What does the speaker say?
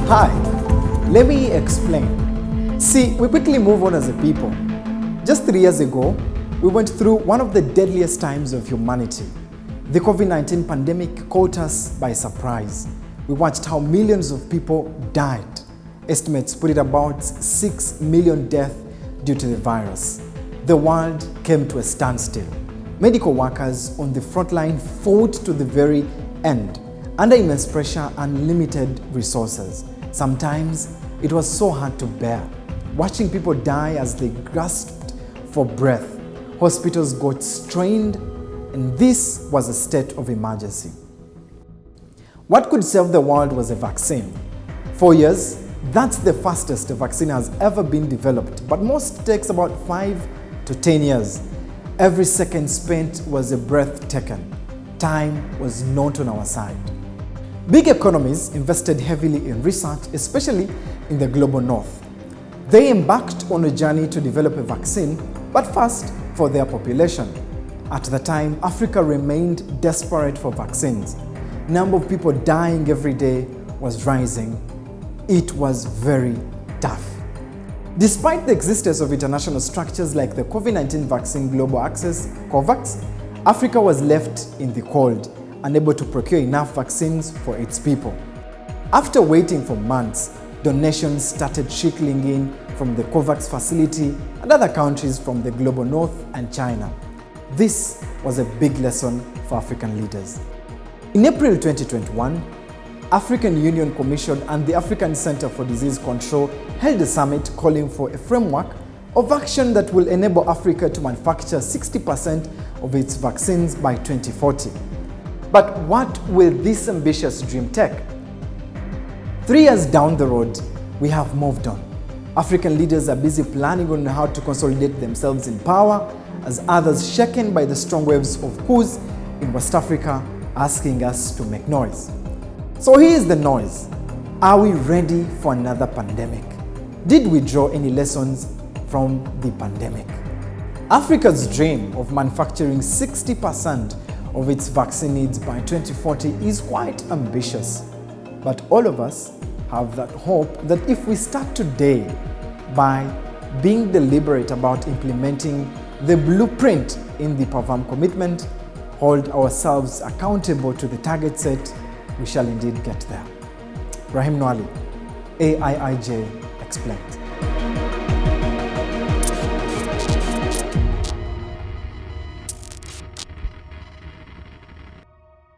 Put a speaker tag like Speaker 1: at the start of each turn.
Speaker 1: Hi, let me explain. See, we quickly move on as a people. Just 3 years ago, we went through one of the deadliest times of humanity. The COVID-19 pandemic caught us by surprise. We watched how millions of people died. Estimates put it about 6 million deaths due to the virus. The world came to a standstill. Medical workers on the front line fought to the very end, under immense pressure and limited resources. Sometimes it was so hard to bear, watching people die as they grasped for breath. Hospitals got strained, and this was a state of emergency. What could save the world was a vaccine. 4 years, that's the fastest a vaccine has ever been developed, but most takes about 5 to 10 years. Every second spent was a breath taken. Time was not on our side. Big economies invested heavily in research, especially in the global north. They embarked on a journey to develop a vaccine, but first for their population. At the time, Africa remained desperate for vaccines. Number of people dying every day was rising. It was very tough. Despite the existence of international structures like the COVID-19 Vaccine Global Access, COVAX, Africa was left in the cold, unable to procure enough vaccines for its people. After waiting for months, donations started trickling in from the COVAX facility and other countries from the global north and China. This was a big lesson for African leaders. In April 2021, African Union Commission and the African Center for Disease Control held a summit calling for a framework of action that will enable Africa to manufacture 60% of its vaccines by 2040. But what will this ambitious dream take? 3 years down the road, we have moved on. African leaders are busy planning on how to consolidate themselves in power, as others, shaken by the strong waves of coups in West Africa, asking us to make noise. So here is the noise. Are we ready for another pandemic? Did we draw any lessons from the pandemic? Africa's dream of manufacturing 60% of its vaccine needs by 2040 is quite ambitious. But all of us have that hope that if we start today by being deliberate about implementing the blueprint in the PAVAM commitment, hold ourselves accountable to the target set, we shall indeed get there. Rahim Nwali, AIIJ Explains.